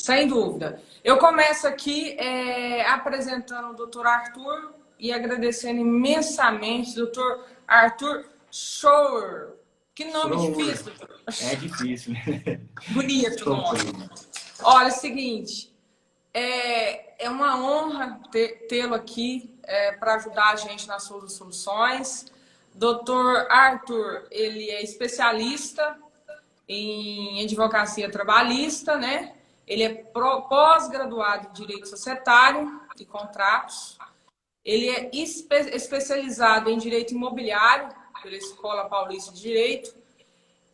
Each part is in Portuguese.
Sem dúvida. Eu começo aqui apresentando o doutor Arthur e agradecendo imensamente, doutor Arthur Schroer. Que nome difícil, doutor. É difícil. Bonito o nome. Olha, é o seguinte, é uma honra tê-lo aqui para ajudar a gente nas suas soluções. Doutor Arthur, ele é especialista em advocacia trabalhista, né? Ele é pós-graduado em Direito Societário e Contratos. Ele é especializado em Direito Imobiliário pela Escola Paulista de Direito.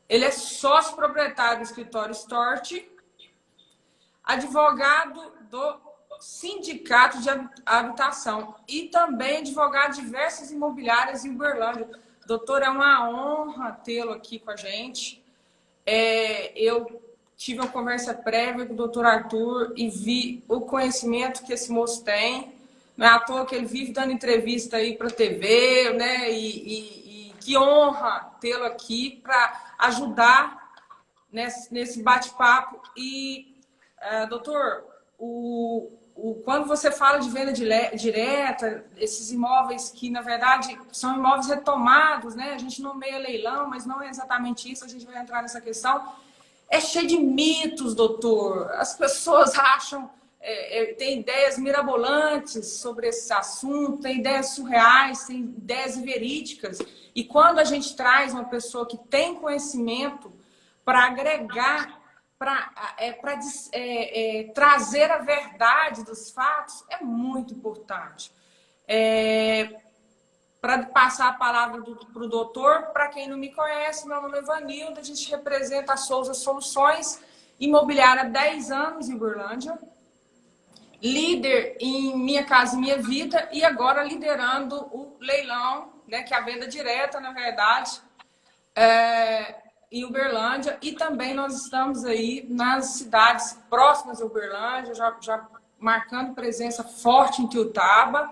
Ele é sócio proprietário do escritório Stort, advogado do Sindicato de Habitação e também advogado de diversas imobiliárias em Uberlândia. Doutor, é uma honra tê-lo aqui com a gente. Eu tive uma conversa prévia com o doutor Arthur e vi o conhecimento que esse moço tem. Não é à toa que ele vive dando entrevista aí para a TV, né? E que honra tê-lo aqui para ajudar nesse bate-papo. E, doutor, quando você fala de venda direta, esses imóveis que, na verdade, são imóveis retomados, né? A gente nomeia leilão, mas não é exatamente isso, a gente vai entrar nessa questão. É cheio de mitos, doutor. As pessoas acham, tem ideias mirabolantes sobre esse assunto, tem ideias surreais, tem ideias verídicas. E quando a gente traz uma pessoa que tem conhecimento para agregar, para trazer a verdade dos fatos, é muito importante. Para passar a palavra para o doutor, para quem não me conhece, meu nome é Vanilda, a gente representa a Souza Soluções, imobiliária há 10 anos em Uberlândia, líder em Minha Casa Minha Vida e agora liderando o leilão, né, que é a venda direta, na verdade, em Uberlândia, e também nós estamos aí nas cidades próximas a Uberlândia, já marcando presença forte em Tiltaba,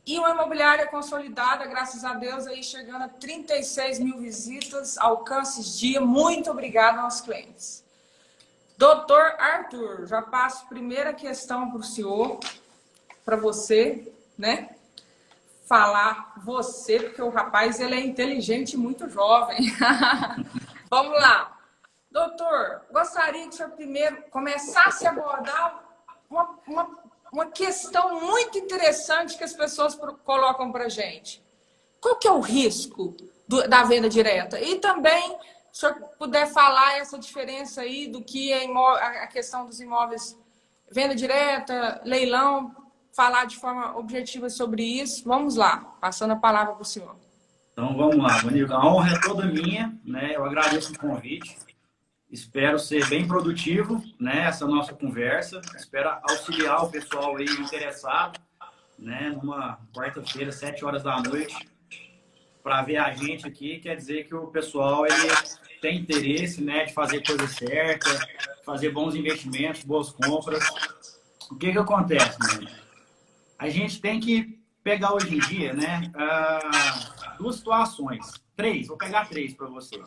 e uma imobiliária consolidada, graças a Deus, aí chegando a 36 mil visitas, alcances dia. Muito obrigada aos clientes. Doutor Arthur, já passo a primeira questão para o senhor, para você, né? Falar você, porque o rapaz ele é inteligente e muito jovem. Vamos lá. Doutor, gostaria que o senhor primeiro começasse a abordar uma questão muito interessante que as pessoas colocam para a gente. Qual que é o risco da venda direta? E também, se o senhor puder falar essa diferença aí do que é a questão dos imóveis, venda direta, leilão, falar de forma objetiva sobre isso. Vamos lá, passando a palavra para o senhor. Então, vamos lá, Vanilda. A honra é toda minha, né? Eu agradeço o convite. Espero ser bem produtivo, né, essa nossa conversa. Espero auxiliar o pessoal aí interessado, né, numa quarta-feira, 7 horas da noite, para ver a gente aqui. Quer dizer que o pessoal ele tem interesse, né, de fazer coisa certa, fazer bons investimentos, boas compras. O que acontece, né? A gente tem que pegar hoje em dia, né, duas situações. Três, vou pegar três para você.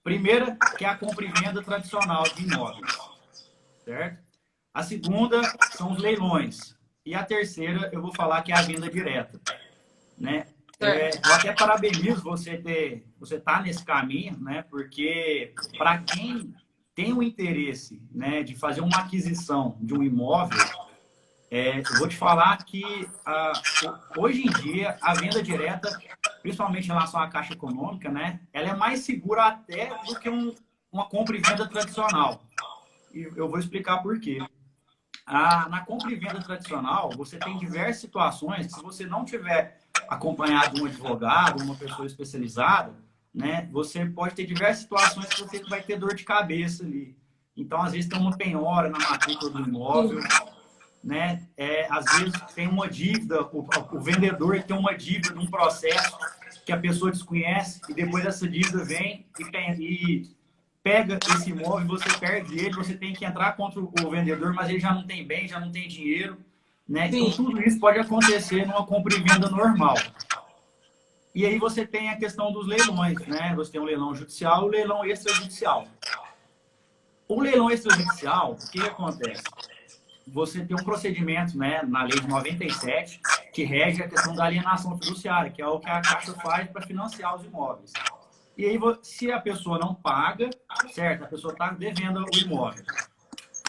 Primeira, que é a compra e venda tradicional de imóveis, certo? A segunda são os leilões. E a terceira, eu vou falar que é a venda direta, né? Eu até parabenizo você tá nesse caminho, né? Porque para quem tem o interesse, né, de fazer uma aquisição de um imóvel, eu vou te falar que hoje em dia a venda direta, principalmente em relação à Caixa Econômica, né, ela é mais segura até do que uma compra e venda tradicional. E eu vou explicar por quê. Na compra e venda tradicional, você tem diversas situações que, se você não tiver acompanhado de um advogado, uma pessoa especializada, né, você pode ter diversas situações que você vai ter dor de cabeça ali. Então, às vezes, tem uma penhora na matrícula do imóvel, né? Às vezes tem uma dívida, o vendedor tem uma dívida num processo que a pessoa desconhece, e depois essa dívida vem e pega esse imóvel, você perde ele, você tem que entrar contra o vendedor, mas ele já não tem bem, já não tem dinheiro, né? Então tudo isso pode acontecer numa compra e venda normal. E aí você tem a questão dos leilões, né? Você tem o leilão judicial e o leilão extrajudicial. O leilão extrajudicial, o que acontece? Você tem um procedimento, né, na lei de 97, que rege a questão da alienação fiduciária, que é o que a Caixa faz para financiar os imóveis. E aí, se a pessoa não paga, certo? A pessoa está devendo o imóvel.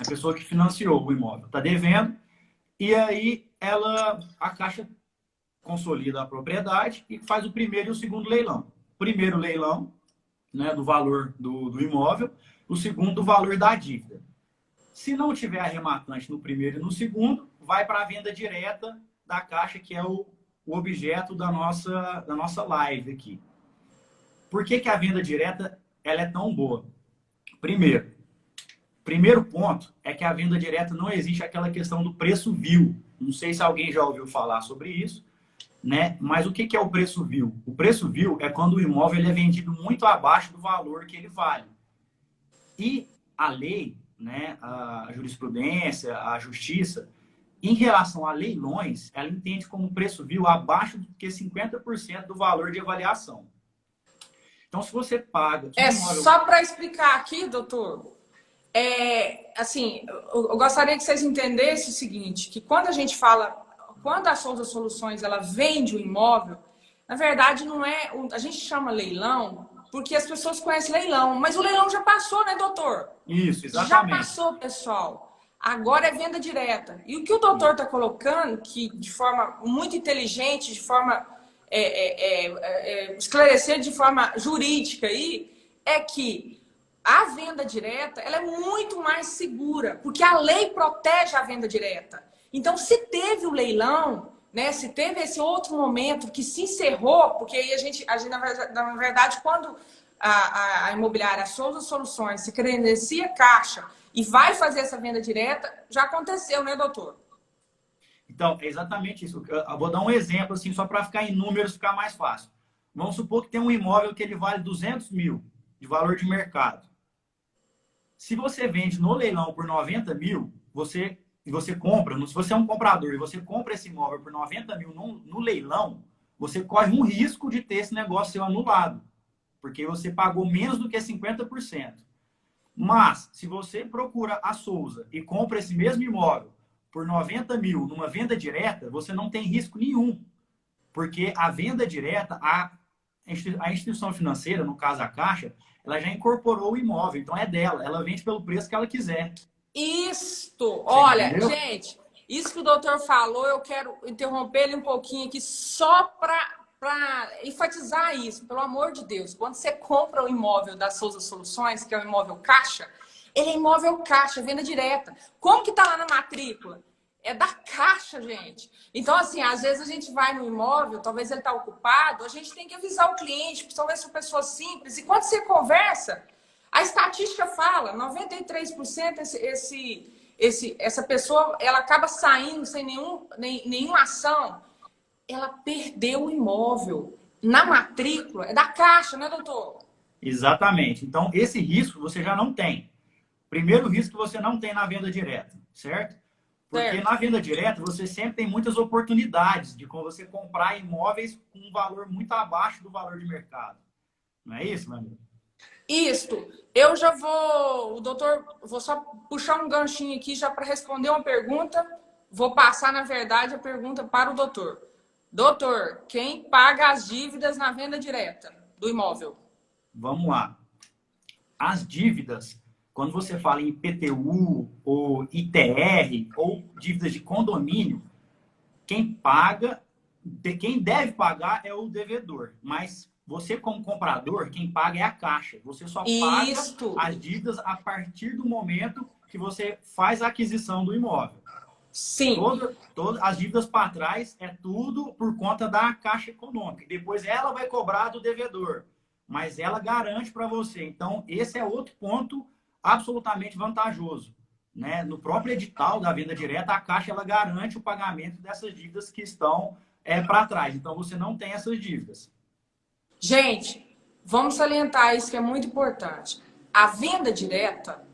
A pessoa que financiou o imóvel está devendo, e aí a Caixa consolida a propriedade e faz o primeiro e o segundo leilão. O primeiro leilão, né, do valor do imóvel, o segundo do valor da dívida. Se não tiver arrematante no primeiro e no segundo, vai para a venda direta da Caixa, que é o objeto da nossa live aqui. Por que a venda direta ela é tão boa? Primeiro ponto é que a venda direta não existe aquela questão do preço vil. Não sei se alguém já ouviu falar sobre isso, né? Mas o que é o preço vil? O preço vil é quando o imóvel ele é vendido muito abaixo do valor que ele vale. E a lei, né, a jurisprudência, a justiça, em relação a leilões, ela entende como preço vil abaixo do que 50% do valor de avaliação. Então, se você paga... Só para explicar aqui, doutor, assim, eu gostaria que vocês entendessem o seguinte, que quando a gente fala, quando a Souza Soluções ela vende o imóvel, na verdade não é, a gente chama leilão porque as pessoas conhecem leilão, mas o leilão já passou, né, doutor? Isso, exatamente. Já passou, pessoal. Agora é venda direta. E o que o doutor está colocando, que de forma muito inteligente, de forma esclarecer de forma jurídica aí, é que a venda direta ela é muito mais segura, porque a lei protege a venda direta. Então, se teve o leilão, né, se teve esse outro momento que se encerrou, porque aí a gente na verdade, quando a imobiliária Souza Soluções se credencia Caixa e vai fazer essa venda direta, já aconteceu, né, doutor? Então, é exatamente isso. Eu vou dar um exemplo, assim, só para ficar em números, ficar mais fácil. Vamos supor que tem um imóvel que ele vale 200 mil de valor de mercado. Se você vende no leilão por 90 mil, você compra, se você é um comprador e você compra esse imóvel por 90 mil no leilão, você corre um risco de ter esse negócio seu anulado, porque você pagou menos do que 50%. Mas, se você procura a Souza e compra esse mesmo imóvel por 90 mil numa venda direta, você não tem risco nenhum. Porque a venda direta, a instituição financeira, no caso a Caixa, ela já incorporou o imóvel, então é dela. Ela vende pelo preço que ela quiser. Isto, olha, gente, isso que o doutor falou, eu quero interromper ele um pouquinho aqui só para enfatizar isso, pelo amor de Deus. Quando você compra o imóvel da Souza Soluções, que é o imóvel Caixa, ele é imóvel Caixa, venda direta. Como que tá lá na matrícula? É da Caixa, gente. Então, assim, às vezes a gente vai no imóvel, talvez ele tá ocupado, a gente tem que avisar o cliente, principalmente se for pessoa simples. E quando você conversa, a estatística fala, 93% essa pessoa, ela acaba saindo sem nenhuma ação, ela perdeu o imóvel. Na matrícula, é da Caixa, né, doutor? Exatamente. Então, esse risco você já não tem. Primeiro risco que você não tem na venda direta, certo? Porque na venda direta você sempre tem muitas oportunidades de você comprar imóveis com um valor muito abaixo do valor de mercado. Não é isso, meu amigo? Isto. Eu já vou, vou só puxar um ganchinho aqui já para responder uma pergunta. Vou passar, na verdade, a pergunta para o doutor. Doutor, quem paga as dívidas na venda direta do imóvel? Vamos lá. As dívidas, quando você fala em IPTU ou ITR ou dívidas de condomínio, quem deve pagar é o devedor. Mas você, como comprador, quem paga é a Caixa. Você só paga as dívidas a partir do momento que você faz a aquisição do imóvel. Sim. Todas as dívidas para trás é tudo por conta da Caixa Econômica. Depois ela vai cobrar do devedor, mas ela garante para você. Então, esse é outro ponto absolutamente vantajoso, né? No próprio edital da venda direta, a Caixa ela garante o pagamento dessas dívidas que estão para trás. Então, você não tem essas dívidas. Gente, vamos salientar isso que é muito importante. A venda direta,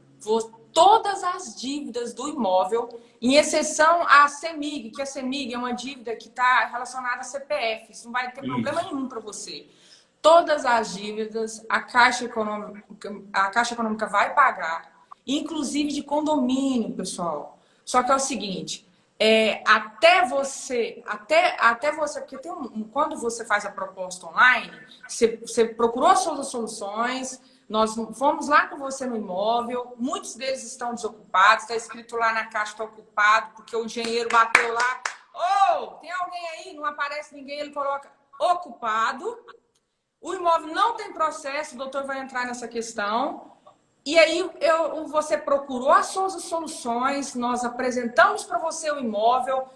todas as dívidas do imóvel, em exceção à CEMIG, que a CEMIG é uma dívida que está relacionada a CPF. Isso não vai ter problema nenhum para você. Todas as dívidas a Caixa Econômica vai pagar. inclusive de condomínio, pessoal. Só que é o seguinte, até você, porque quando você faz a proposta online, você procurou as suas soluções, nós fomos lá com você no imóvel, muitos deles estão desocupados, está escrito lá na caixa está ocupado, porque o engenheiro bateu lá, tem alguém aí? Não aparece ninguém, ele coloca ocupado. O imóvel não tem processo, o doutor vai entrar nessa questão. E aí você procurou as suas soluções, nós apresentamos para você o imóvel,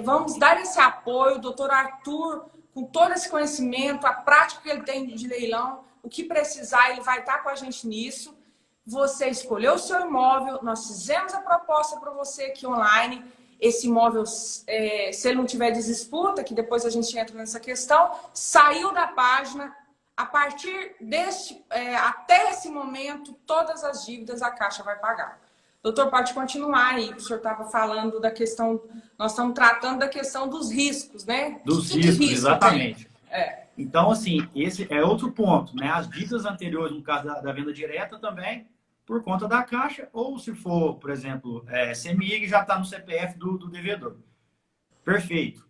vamos dar esse apoio, o doutor Arthur, com todo esse conhecimento, a prática que ele tem de leilão, o que precisar, ele vai estar com a gente nisso. Você escolheu o seu imóvel, nós fizemos a proposta para você aqui online. Esse imóvel, se ele não tiver disputa, que depois a gente entra nessa questão, saiu da página. A partir até esse momento, todas as dívidas a Caixa vai pagar. Doutor, pode continuar aí, o senhor estava falando da questão, nós estamos tratando da questão dos riscos, né? Dos riscos, exatamente. Então, assim, esse é outro ponto, né? As dívidas anteriores, no caso da venda direta também, por conta da Caixa, ou se for, por exemplo, CEMIG, já está no CPF do devedor. Perfeito.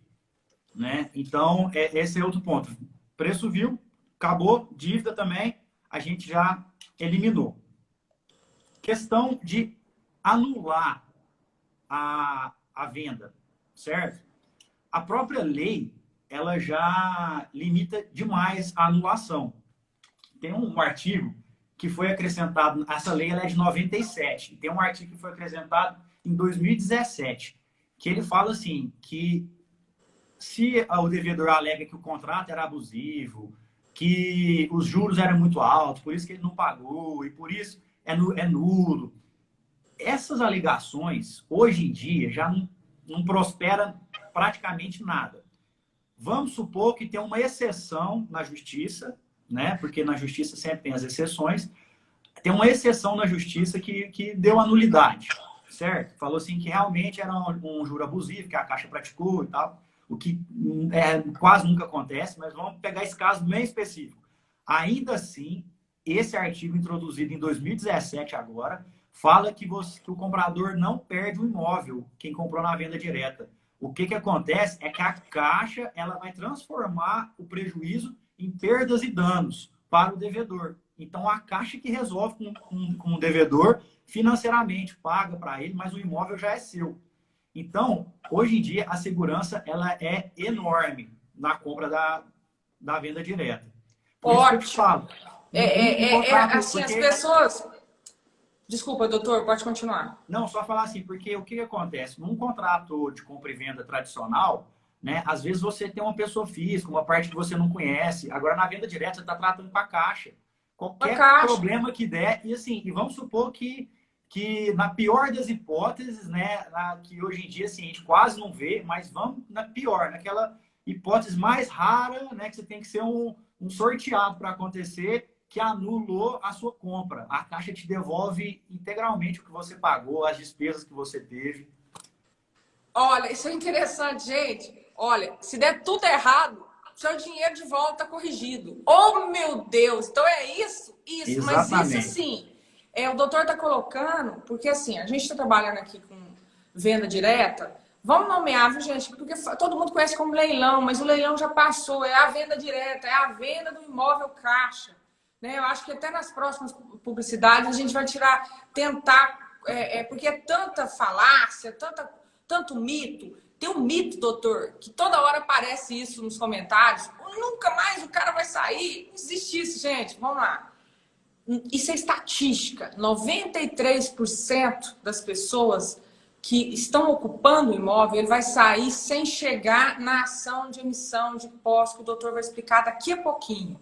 Né? Então, esse é outro ponto. Preço viu, acabou, dívida também, a gente já eliminou. Questão de anular a venda, certo? A própria lei, ela já limita demais a anulação. Tem um artigo que foi acrescentado, essa lei ela é de 97, tem um artigo que foi acrescentado em 2017, que ele fala assim, que se o devedor alega que o contrato era abusivo, que os juros eram muito altos, por isso que ele não pagou, e por isso é nulo. Essas alegações, hoje em dia, já não prosperam praticamente nada. Vamos supor que tem uma exceção na justiça, né? Porque na justiça sempre tem as exceções. Tem uma exceção na justiça que deu a nulidade, certo? Falou assim que realmente era um juro abusivo, que a Caixa praticou e tal. O que quase nunca acontece, mas vamos pegar esse caso bem específico. Ainda assim, esse artigo introduzido em 2017 agora, fala que o comprador não perde o imóvel, quem comprou na venda direta. O que acontece é que a Caixa ela vai transformar o prejuízo em perdas e danos para o devedor. Então, a Caixa que resolve com o devedor financeiramente, paga para ele, mas o imóvel já é seu. Então, hoje em dia, a segurança ela é enorme na compra da venda direta. Por isso que eu te falo. Assim, as pessoas... Desculpa, doutor, pode continuar. Não, só falar assim, porque o que acontece? Num contrato de compra e venda tradicional, né, às vezes você tem uma pessoa física, uma parte que você não conhece. Agora, na venda direta, você está tratando com a Caixa. Qualquer problema que der, e vamos supor que na pior das hipóteses, né, que hoje em dia assim, a gente quase não vê, mas vamos na pior, naquela hipótese mais rara, né, que você tem que ser um sorteado para acontecer, que anulou a sua compra. A Caixa te devolve integralmente o que você pagou, as despesas que você teve. Olha, isso é interessante, gente. Olha, se der tudo errado, seu dinheiro de volta corrigido. Oh, meu Deus! Então é isso? Isso. Exatamente. Mas isso, assim, o doutor está colocando, porque assim, a gente está trabalhando aqui com venda direta. Vamos nomear, viu, gente? Porque todo mundo conhece como leilão, mas o leilão já passou. É a venda direta, é a venda do imóvel Caixa. Né? Eu acho que até nas próximas publicidades a gente vai tentar, porque é tanta falácia, tanto mito. Tem um mito, doutor, que toda hora aparece isso nos comentários. Nunca mais o cara vai sair. Não existe isso, gente. Vamos lá. Isso é estatística. 93% das pessoas que estão ocupando o imóvel, ele vai sair sem chegar na ação de emissão de posse, que o doutor vai explicar daqui a pouquinho.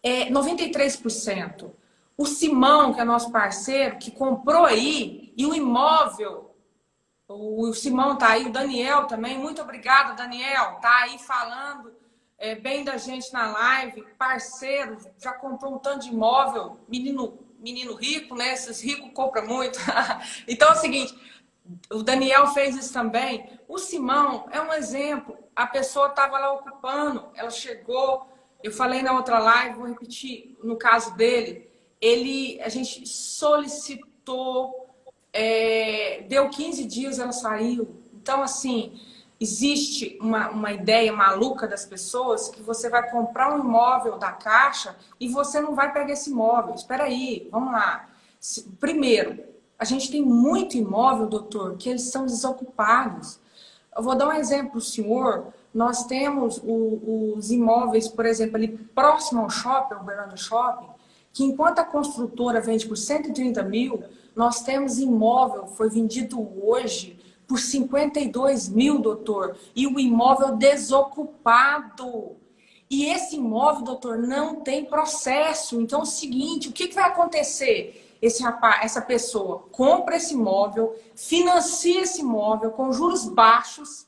93%. O Simão, que é nosso parceiro, que comprou aí, e o imóvel, o Simão tá aí, o Daniel também, muito obrigada, Daniel, tá aí falando bem da gente na live, parceiro, já comprou um tanto de imóvel, menino rico, né? Esses ricos compram muito. Então é o seguinte, o Daniel fez isso também. O Simão é um exemplo. A pessoa estava lá ocupando, ela chegou, eu falei na outra live, vou repetir, no caso dele, a gente solicitou, deu 15 dias, ela saiu. Então, assim, existe uma ideia maluca das pessoas que você vai comprar um imóvel da Caixa e você não vai pegar esse imóvel. Espera aí, vamos lá. Primeiro, a gente tem muito imóvel, doutor, que eles são desocupados. Eu vou dar um exemplo para o senhor. Nós temos os imóveis, por exemplo, ali próximo ao shopping, ao Uberlândia Shopping, que enquanto a construtora vende por 130 mil, nós temos imóvel, foi vendido hoje por 52 mil, doutor, e o imóvel desocupado. E esse imóvel, doutor, não tem processo. Então é o seguinte, o que vai acontecer? Essa pessoa compra esse imóvel, financia esse imóvel com juros baixos,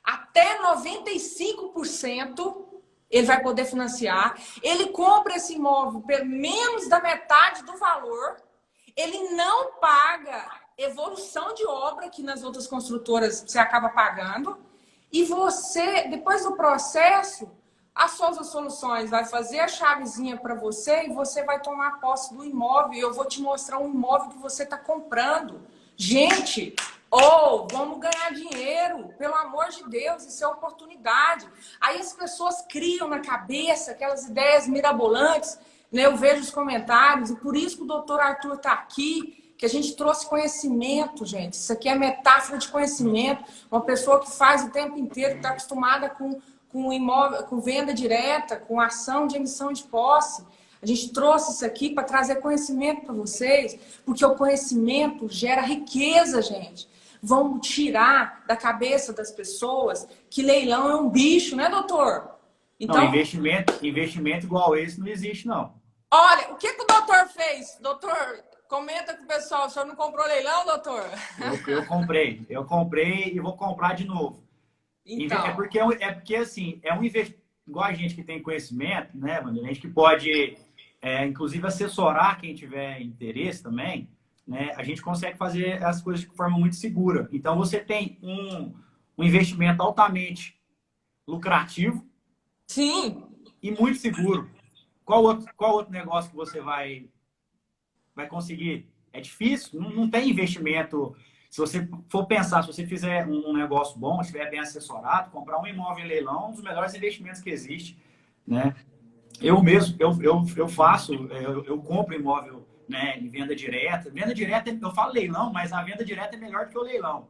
até 95% ele vai poder financiar. Ele compra esse imóvel por menos da metade do valor. Ele não paga evolução de obra, que nas outras construtoras você acaba pagando. E você, depois do processo, a Souza Soluções vai fazer a chavezinha para você e você vai tomar posse do imóvel. E eu vou te mostrar um imóvel que você está comprando. Gente, vamos ganhar dinheiro, pelo amor de Deus, isso é oportunidade. Aí as pessoas criam na cabeça aquelas ideias mirabolantes, né? Eu vejo os comentários, e por isso que o doutor Arthur está aqui, que a gente trouxe conhecimento, gente. Isso aqui é metáfora de conhecimento. Uma pessoa que faz o tempo inteiro, que está acostumada com imóvel, com venda direta, com ação de emissão de posse. A gente trouxe isso aqui para trazer conhecimento para vocês, porque o conhecimento gera riqueza, gente. Vamos tirar da cabeça das pessoas que leilão é um bicho, né, doutor? Então, não, investimento igual esse não existe, não. Olha, o que o doutor fez? Doutor, comenta com o pessoal. O senhor não comprou leilão, doutor? Eu comprei e vou comprar de novo. Então. É porque assim, é um investimento, igual a gente que tem conhecimento, né, Wander? A gente que pode, inclusive, assessorar quem tiver interesse também, né? A gente consegue fazer as coisas de forma muito segura. Então, você tem um investimento altamente lucrativo. Sim. E muito seguro. Qual outro negócio que você vai conseguir? É difícil, não tem investimento. Se você for pensar, se você fizer um negócio bom, estiver bem assessorado, comprar um imóvel em leilão é um dos melhores investimentos que existe, né? Eu mesmo, eu faço, eu compro imóvel, né, em venda direta. Venda direta, eu falo leilão, mas a venda direta é melhor do que o leilão.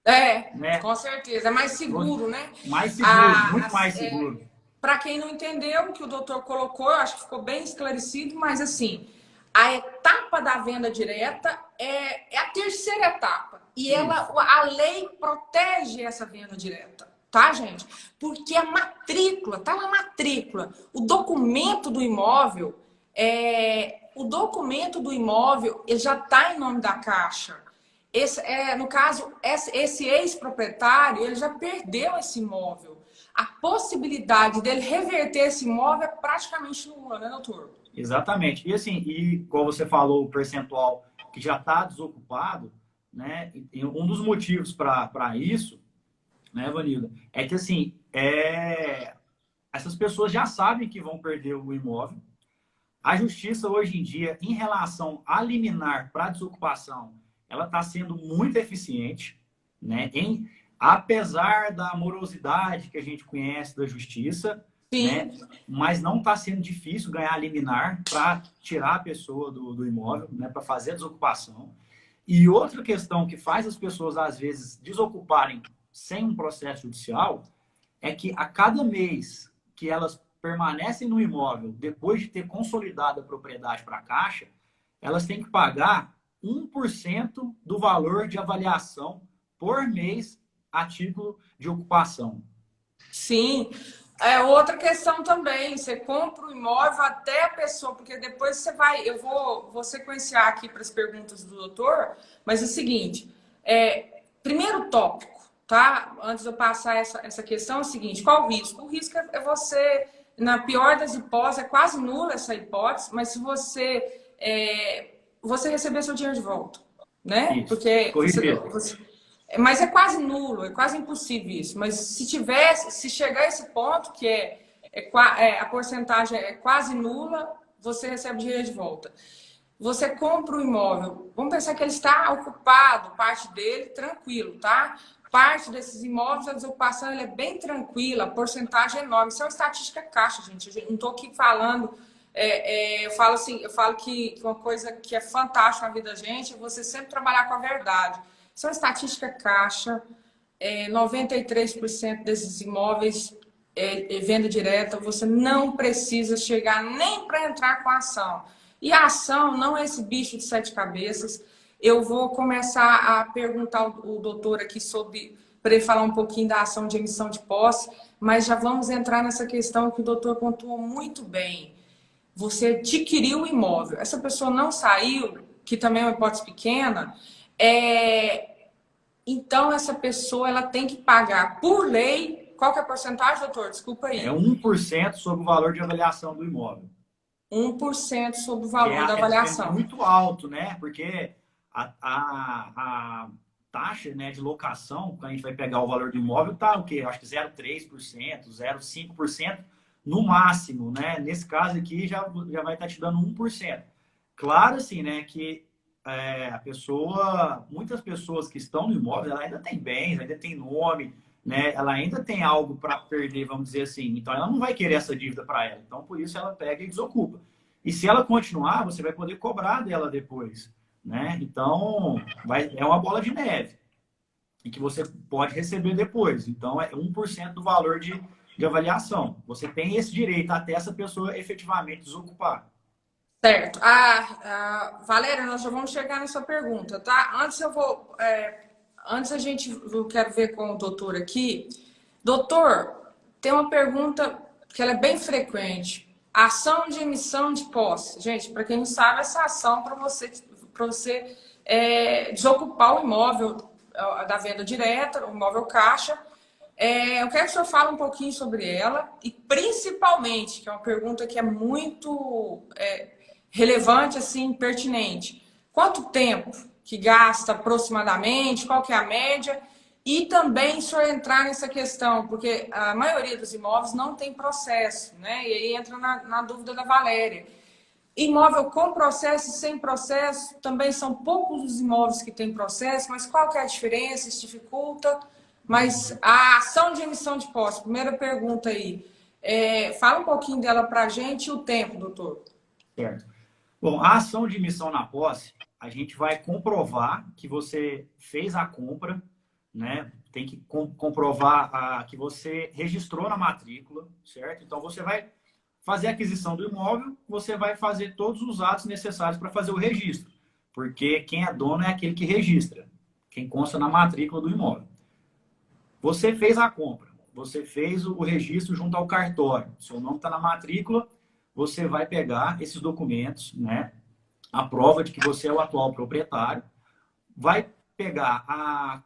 Né? Com certeza. É mais seguro, né? Mais seguro, muito mais seguro. Para quem não entendeu o que o doutor colocou, eu acho que ficou bem esclarecido, mas assim, a etapa da venda direta é a terceira etapa. E a lei protege essa venda direta, tá, gente? Porque a matrícula, tá na matrícula. O documento do imóvel, ele já está em nome da Caixa. No caso, esse ex-proprietário, ele já perdeu esse imóvel. A possibilidade dele reverter esse imóvel é praticamente nula, né, doutor? Exatamente. E assim, como você falou, o percentual que já está desocupado, né? E um dos motivos para isso, né, Vanilda, é que assim, essas pessoas já sabem que vão perder o imóvel. A justiça hoje em dia, em relação a liminar para desocupação, ela está sendo muito eficiente, né? Apesar da morosidade que a gente conhece da justiça, né? Mas não está sendo difícil ganhar liminar para tirar a pessoa do imóvel, né? Para fazer a desocupação. E outra questão que faz as pessoas, às vezes, desocuparem sem um processo judicial é que a cada mês que elas permanecem no imóvel, depois de ter consolidado a propriedade para a Caixa, elas têm que pagar 1% do valor de avaliação por mês a título de ocupação. Sim. Outra questão também, você compra o imóvel até a pessoa, porque depois eu vou sequenciar aqui para as perguntas do doutor, mas é o seguinte, primeiro tópico, tá? Antes de eu passar essa questão, é o seguinte, qual o risco? O risco é você, na pior das hipóteses, é quase nula essa hipótese, mas se você receber seu dinheiro de volta, né? Isso. Porque mas é quase nulo, é quase impossível isso. Mas se chegar a esse ponto, que a porcentagem é quase nula, você recebe o dinheiro de volta. você compra o imóvel, vamos pensar que ele está ocupado, parte dele, tranquilo, tá? Parte desses imóveis, a desocupação é bem tranquila, a porcentagem é enorme. Isso é uma estatística caixa, gente. Eu não estou aqui falando. Eu falo assim, eu falo que uma coisa que é fantástica na vida da gente é você sempre trabalhar com a verdade. Isso é uma estatística caixa. 93% desses imóveis venda direta, você não precisa chegar nem para entrar com a ação. E a ação não é esse bicho de 7 cabeças. Eu vou começar a perguntar o doutor aqui sobre, para ele falar um pouquinho da ação de emissão de posse, mas já vamos entrar nessa questão que o doutor pontuou muito bem. Você adquiriu o imóvel, essa pessoa não saiu, que também é uma hipótese pequena, então essa pessoa ela tem que pagar por lei. Qual que é a porcentagem, doutor? Desculpa aí. É 1% sobre o valor de avaliação do imóvel. 1% sobre o valor da avaliação. É muito alto, né? Porque a taxa, né, de locação, quando a gente vai pegar o valor do imóvel, tá o quê? Acho que 0,3%, 0,5% no máximo, né? Nesse caso aqui já vai estar te dando 1%. Claro, assim, né, que muitas pessoas que estão no imóvel, ela ainda tem bens, ainda tem nome, né? Ela ainda tem algo para perder, vamos dizer assim. Então, ela não vai querer essa dívida para ela. Então, por isso, ela pega e desocupa. E se ela continuar, você vai poder cobrar dela depois, né? Então, é uma bola de neve e que você pode receber depois. Então, é 1% do valor de avaliação. Você tem esse direito até essa pessoa efetivamente desocupar. Certo. Valéria, nós já vamos chegar nessa pergunta, tá? Eu quero ver com o doutor aqui. Doutor, tem uma pergunta que ela é bem frequente. Ação de emissão de posse. Gente, para quem não sabe, essa ação para você desocupar o imóvel da venda direta, o imóvel caixa. Eu quero que o senhor fale um pouquinho sobre ela e, principalmente, que é uma pergunta que é muito relevante, assim, pertinente. Quanto tempo que gasta aproximadamente? Qual que é a média? E também o senhor entrar nessa questão, porque a maioria dos imóveis não tem processo, né? E aí entra na dúvida da Valéria. Imóvel com processo e sem processo, também são poucos os imóveis que têm processo, mas qual que é a diferença? Isso dificulta? Mas a ação de emissão de posse, primeira pergunta aí. Fala um pouquinho dela para a gente e o tempo, doutor. Certo. Bom, a ação de emissão na posse, a gente vai comprovar que você fez a compra, né? Tem que comprovar que você registrou na matrícula, certo? Então, você vai fazer a aquisição do imóvel, você vai fazer todos os atos necessários para fazer o registro, porque quem é dono é aquele que registra, quem consta na matrícula do imóvel. Você fez a compra, você fez o registro junto ao cartório, seu nome está na matrícula, você vai pegar esses documentos, né? A prova de que você é o atual proprietário, vai pegar a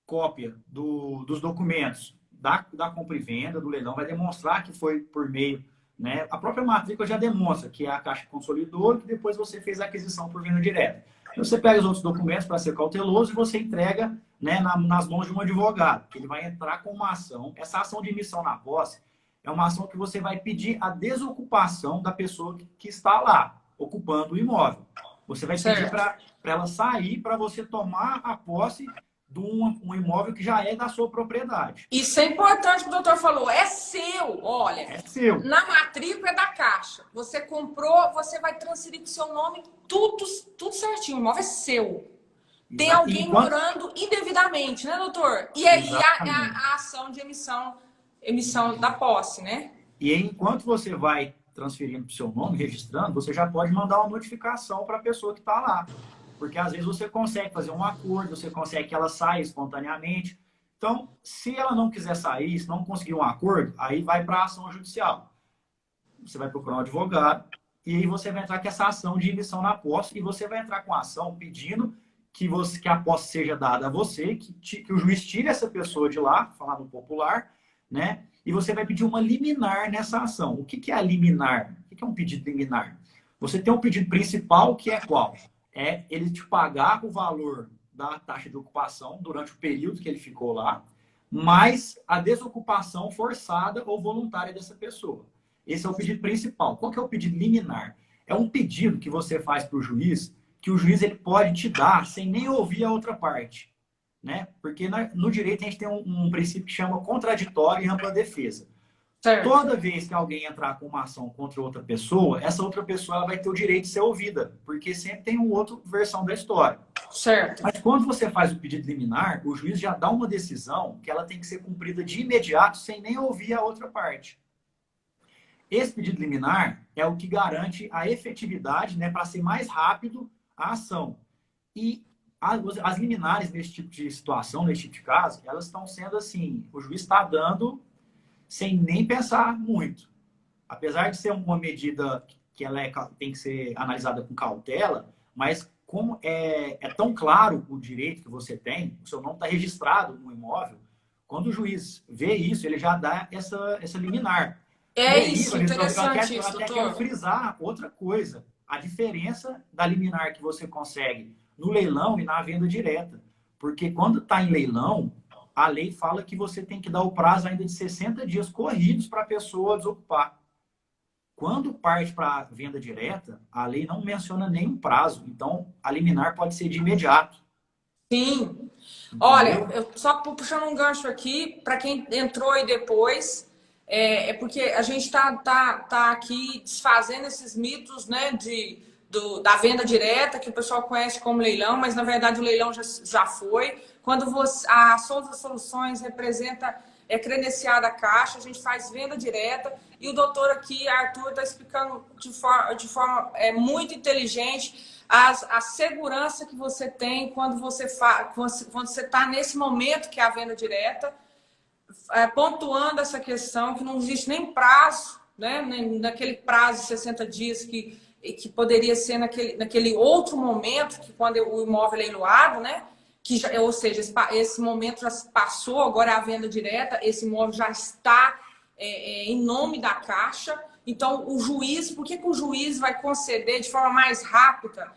cópia dos documentos da compra e venda, do leilão, vai demonstrar que foi por meio, né? A própria matrícula já demonstra que é a Caixa consolidou e que depois você fez a aquisição por venda direta. Você pega os outros documentos para ser cauteloso e você entrega, né, nas mãos de um advogado, que ele vai entrar com uma ação. Essa ação de emissão na posse é uma ação que você vai pedir a desocupação da pessoa que está lá, ocupando o imóvel. Você vai pedir para ela sair para você tomar a posse de um imóvel que já é da sua propriedade. Isso é importante que o doutor falou. É seu, olha. É seu. Na matrícula é da Caixa. Você comprou, você vai transferir com o seu nome, tudo certinho. O imóvel é seu. Tem alguém morando indevidamente, né, doutor? E aí a ação de emissão da posse, né? E aí, enquanto você vai transferindo para o seu nome, registrando, você já pode mandar uma notificação para a pessoa que está lá. Porque às vezes você consegue fazer um acordo, você consegue que ela saia espontaneamente. Então, se ela não quiser sair, se não conseguir um acordo, aí vai para a ação judicial. Você vai procurar um advogado e aí você vai entrar com essa ação de emissão na posse e você vai entrar com a ação pedindo que a posse seja dada a você, que o juiz tire essa pessoa de lá, falar no popular, né? E você vai pedir uma liminar nessa ação. O que é a liminar? O que é um pedido liminar? Você tem um pedido principal, que é qual? É ele te pagar o valor da taxa de ocupação durante o período que ele ficou lá, mais a desocupação forçada ou voluntária dessa pessoa. Esse é o pedido principal. Qual que é o pedido liminar? é um pedido que você faz para o juiz, que o juiz ele pode te dar sem nem ouvir a outra parte, né? Porque no direito a gente tem um princípio que chama contraditório e ampla defesa. Certo, Toda vez que alguém entrar com uma ação contra outra pessoa, essa outra pessoa ela vai ter o direito de ser ouvida, porque sempre tem uma outra versão da história. certo. Mas quando você faz o pedido liminar, o juiz já dá uma decisão que ela tem que ser cumprida de imediato, sem nem ouvir a outra parte. Esse pedido liminar é o que garante a efetividade, né, para ser mais rápido a ação. E as liminares nesse tipo de situação, nesse tipo de caso, elas estão sendo assim, o juiz está dando sem nem pensar muito. Apesar de ser uma medida que ela tem que ser analisada com cautela, mas como é tão claro o direito que você tem, o seu nome está registrado no imóvel, quando o juiz vê isso, ele já dá essa liminar. E É aí, isso, interessante isso, até quero doutor. frisar outra coisa, a diferença da liminar que você consegue no leilão e na venda direta. Porque quando está em leilão, a lei fala que você tem que dar o prazo ainda de 60 dias corridos para a pessoa desocupar. Quando parte para a venda direta, a lei não menciona nenhum prazo. Então, a liminar pode ser de imediato. Sim. Olha, Entendeu? eu só puxando um gancho aqui, para quem entrou aí depois, é porque a gente tá aqui desfazendo esses mitos, né, da venda direta, que o pessoal conhece como leilão, mas na verdade o leilão já foi. Quando a Souza Soluções representa, é credenciada a Caixa, a gente faz venda direta, e o doutor aqui, Arthur, está explicando de forma muito inteligente a segurança que você tem quando você está nesse momento que é a venda direta, pontuando essa questão que não existe nem prazo, né? Nem naquele prazo de 60 dias que poderia ser naquele outro momento, que quando o imóvel é leiloado, né? Ou seja, esse momento já passou, agora é a venda direta, esse imóvel já está em nome da Caixa. Então, o juiz, por que o juiz vai conceder de forma mais rápida?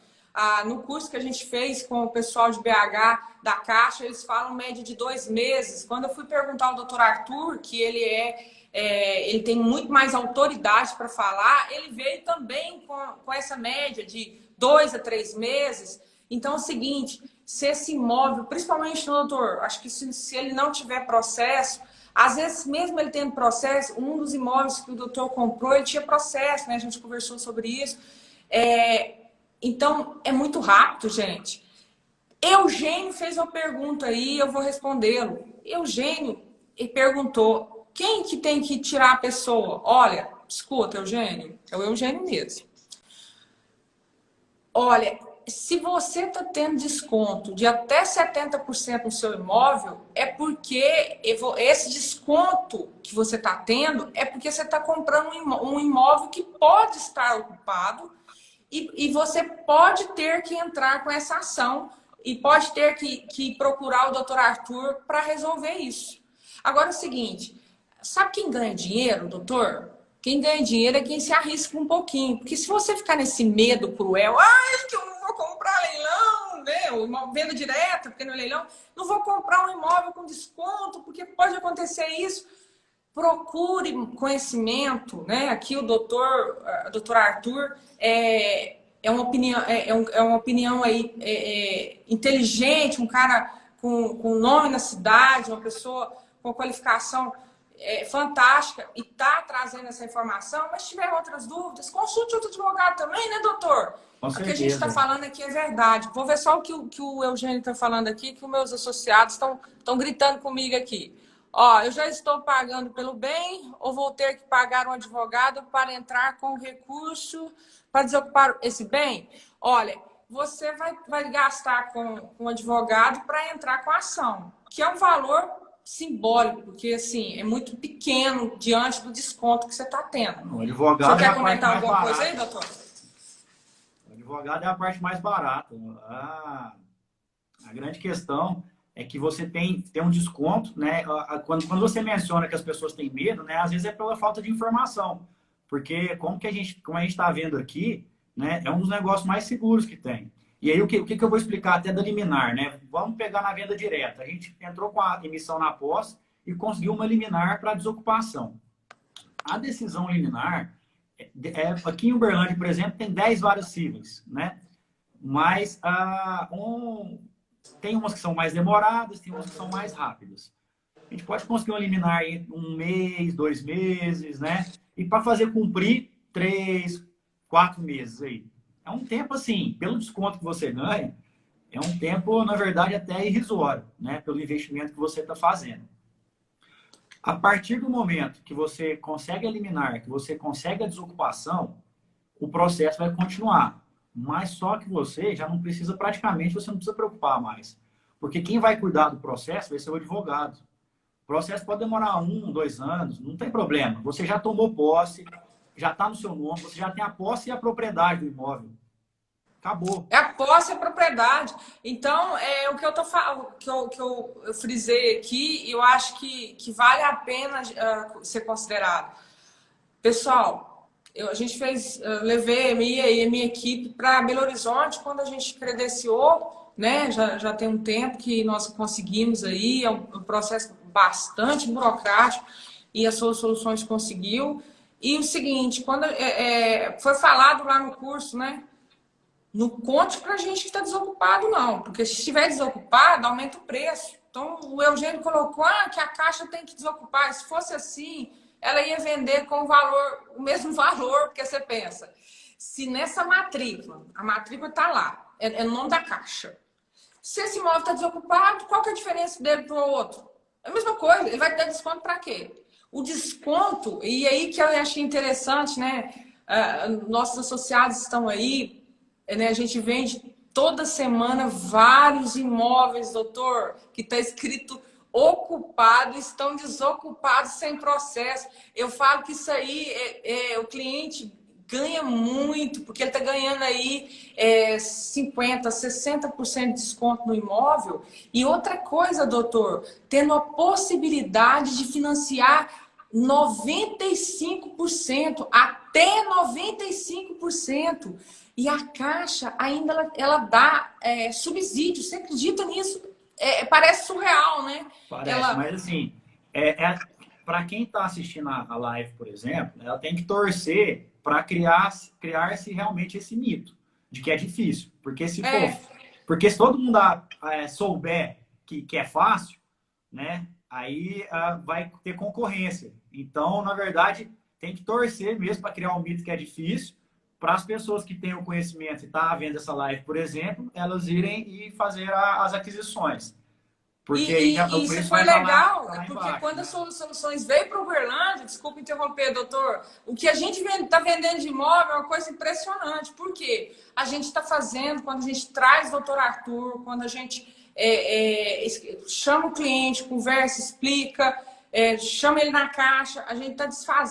No curso que a gente fez com o pessoal de BH da Caixa, eles falam média de 2 meses. Quando eu fui perguntar ao doutor Arthur, que ele tem muito mais autoridade para falar, ele veio também com essa média de 2 a 3 meses. Então é o seguinte, se esse imóvel, principalmente, doutor, acho que se ele não tiver processo, às vezes mesmo ele tendo processo, um dos imóveis que o doutor comprou, ele tinha processo, né? A gente conversou sobre isso. Então, é muito rápido, gente. Eugênio fez uma pergunta aí, eu vou respondê-lo. Eugênio perguntou, quem que tem que tirar a pessoa? Olha, escuta, Eugênio, é o Eugênio mesmo. Olha, se você está tendo desconto de até 70% no seu imóvel, é porque esse desconto que você está tendo é porque você está comprando um imóvel que pode estar ocupado e você pode ter que entrar com essa ação e pode ter que procurar o doutor Arthur para resolver isso. Agora é o seguinte, sabe quem ganha dinheiro, doutor? Quem ganha dinheiro é quem se arrisca um pouquinho. Porque se você ficar nesse medo cruel, que eu não vou comprar leilão, né? Ou venda direta, porque no leilão, não vou comprar um imóvel com desconto, porque pode acontecer isso. Procure conhecimento, né? Aqui o doutor Arthur é uma opinião aí inteligente, um cara com nome na cidade, uma pessoa com qualificação fantástica e está trazendo essa informação, mas se tiver outras dúvidas, consulte outro advogado também, né, doutor? Com O que a gente certeza. está falando aqui é verdade. Vou ver só o que o Eugênio está falando aqui, que os meus associados estão gritando comigo aqui. Ó, eu já estou pagando pelo bem ou vou ter que pagar um advogado para entrar com o recurso para desocupar esse bem? Olha, você vai gastar com um advogado para entrar com a ação, que é um valor simbólico, porque assim, é muito pequeno diante do desconto que você está tendo. O advogado O senhor é quer a comentar parte mais alguma coisa barata. aí, doutor? O advogado é a parte mais barata. A grande questão é que você tem um desconto, né? Quando você menciona que as pessoas têm medo, né? Às vezes é pela falta de informação. Porque como a gente está vendo aqui, né? É um dos negócios mais seguros que tem. E aí o que eu vou explicar até da liminar, né? Vamos pegar na venda direta. A gente entrou com a emissão na posse e conseguiu uma liminar para desocupação. A decisão liminar, aqui em Uberlândia, por exemplo, tem 10 varas cíveis, né? Mas tem umas que são mais demoradas, tem umas que são mais rápidas. A gente pode conseguir um liminar em 1 mês, 2 meses, né? E para fazer cumprir 3, 4 meses aí. É um tempo assim, pelo desconto que você ganha, é um tempo, na verdade, até irrisório, né? Pelo investimento que você está fazendo. A partir do momento que você consegue eliminar, que você consegue a desocupação, o processo vai continuar. Mas só que você já não precisa, praticamente, você não precisa preocupar mais. Porque quem vai cuidar do processo vai ser o advogado. O processo pode demorar 1, 2 anos, não tem problema. Você já tomou posse, já está no seu nome, você já tem a posse e a propriedade do imóvel. Acabou. É a posse e a propriedade. Então, o que eu tô falando, que eu frisei aqui, eu acho que vale a pena ser considerado. Pessoal, a gente levei a minha e a minha equipe para Belo Horizonte quando a gente credenciou, né? Já tem um tempo que nós conseguimos aí, é um processo bastante burocrático e as suas soluções conseguiu. E o seguinte, quando foi falado lá no curso, né? Não conte pra gente que está desocupado, não. Porque se estiver desocupado, aumenta o preço. Então, o Eugênio colocou que a Caixa tem que desocupar. Se fosse assim, ela ia vender com o mesmo valor, porque você pensa. Se nessa matrícula, a matrícula está lá, é o nome da Caixa. Se esse imóvel está desocupado, qual que é a diferença dele para o outro? É a mesma coisa. Ele vai dar desconto para quê? O desconto, e aí que eu achei interessante, né? Nossos associados estão aí, né? A gente vende toda semana vários imóveis, doutor, que está escrito ocupado, estão desocupados sem processo. Eu falo que isso aí o cliente ganha muito, porque ele está ganhando aí 50%, 60% de desconto no imóvel. E outra coisa, doutor, tendo a possibilidade de financiar 95%, até 95%. E a Caixa ainda ela dá subsídio. Você acredita nisso? Parece surreal, né? Parece, mas assim, para quem está assistindo a live, por exemplo, ela tem que torcer para criar-se realmente esse mito de que é difícil. Porque se todo mundo souber que é fácil, né? Aí vai ter concorrência. Então, na verdade, tem que torcer mesmo para criar um mito que é difícil, para as pessoas que têm o conhecimento e estão vendo essa live, por exemplo, elas irem e fazer as aquisições. Porque isso foi legal, tá lá porque embaixo, quando né? as soluções veio para o Uberlândia, desculpa interromper, doutor, o que a gente está vendendo de imóvel é uma coisa impressionante. Por quê? A gente está fazendo, quando a gente traz o doutor Arthur, quando a gente chama o cliente, conversa, explica, chama ele na Caixa, a gente está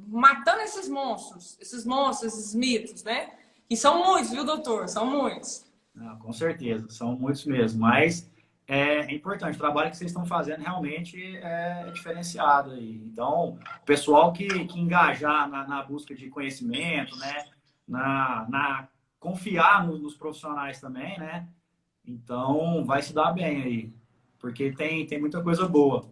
matando esses monstros, esses mitos, né? E são muitos, viu, doutor? São muitos. Não, com certeza, são muitos mesmo, mas é importante, o trabalho que vocês estão fazendo realmente é diferenciado aí. Então, o pessoal que engajar na busca de conhecimento, né, na confiar nos profissionais também, né, então vai se dar bem aí, porque tem muita coisa boa.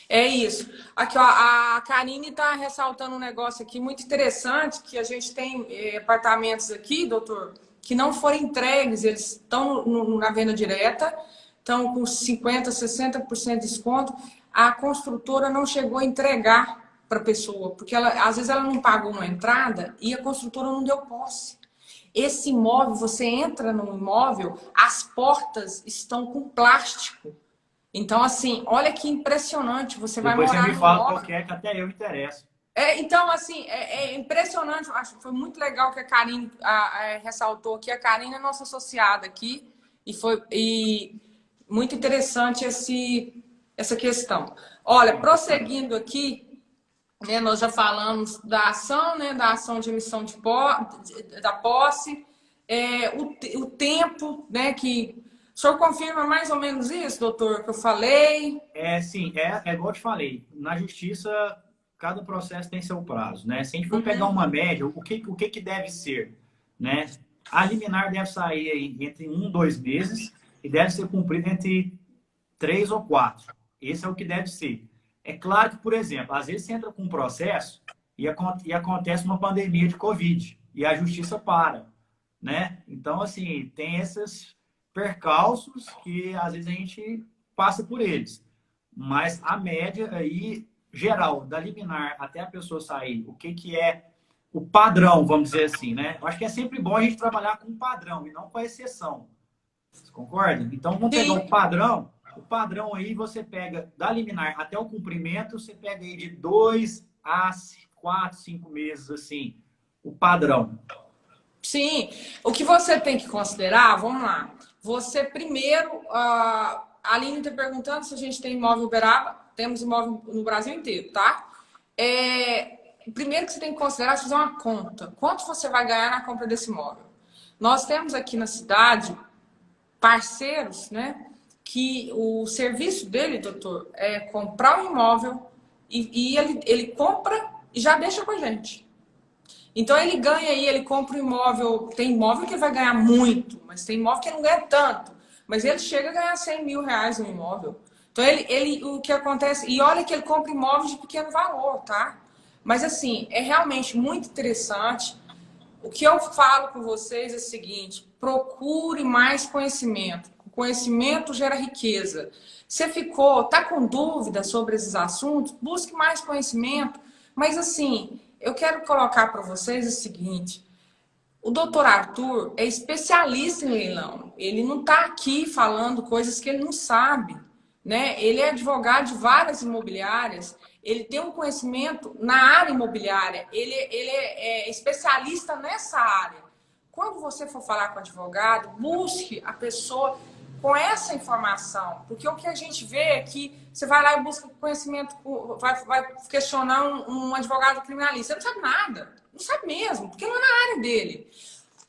É isso. Aqui, ó, a Karine está ressaltando um negócio aqui muito interessante, que a gente tem apartamentos aqui, doutor, que não foram entregues, eles estão na venda direta, estão com 50%, 60% de desconto. A construtora não chegou a entregar para a pessoa, porque às vezes ela não pagou uma entrada e a construtora não deu posse. Esse imóvel, você entra no imóvel, as portas estão com plástico. Então, assim, olha que impressionante. Você vai Depois morar você me no fala imóvel. qual que é, que até eu interesso. Então, assim, é impressionante. Acho que foi muito legal que a Karine ressaltou aqui. A Karine é nossa associada aqui e muito interessante essa questão. Olha, prosseguindo aqui, né, nós já falamos da ação, né, da ação de emissão da posse, o tempo, né, que... O senhor confirma mais ou menos isso, doutor, que eu falei? Sim, igual eu te falei, na justiça cada processo tem seu prazo, né? Se a gente for pegar uma média, o que deve ser, né? A liminar deve sair aí entre 1, 2 meses e deve ser cumprida entre 3 ou 4. Esse é o que deve ser. É claro que, por exemplo, às vezes você entra com um processo e acontece uma pandemia de Covid e a justiça para, né? Então, assim, tem esses percalços que às vezes a gente passa por eles. Mas a média aí, geral, da liminar até a pessoa sair, o que que é o padrão, vamos dizer assim, né? Eu acho que é sempre bom a gente trabalhar com o padrão e não com a exceção. Você concorda? Então, vamos pegar Sim. o padrão. O padrão aí, você pega da liminar até o cumprimento, você pega aí de 2 a 4, 5 meses, assim, o padrão. Sim, o que você tem que considerar, vamos lá. Você primeiro, a Aline está perguntando se a gente tem imóvel em Uberaba. Temos imóvel no Brasil inteiro, tá? Primeiro que você tem que considerar é fazer uma conta. Quanto você vai ganhar na compra desse imóvel? Nós temos aqui na cidade parceiros, né? Que o serviço dele, doutor, é comprar um imóvel e ele compra e já deixa com a gente. Então ele ganha aí, ele compra um imóvel. Tem imóvel que vai ganhar muito, mas tem imóvel que não ganha tanto. Mas ele chega a ganhar 100 mil reais no imóvel. Então o que acontece. E olha que ele compra imóveis de pequeno valor, tá? Mas assim, é realmente muito interessante. O que eu falo com vocês é o seguinte: procure mais conhecimento. O conhecimento gera riqueza. Você tá com dúvida sobre esses assuntos? Busque mais conhecimento. Mas assim, eu quero colocar para vocês o seguinte: o doutor Arthur é especialista em leilão. Ele não está aqui falando coisas que ele não sabe, né? Ele é advogado de várias imobiliárias. Ele tem um conhecimento na área imobiliária. Ele é especialista nessa área. Quando você for falar com o advogado, busque a pessoa com essa informação. Porque o que a gente vê é que você vai lá e busca conhecimento, vai questionar um advogado criminalista. Você não sabe nada. Não sabe mesmo, porque não é na área dele.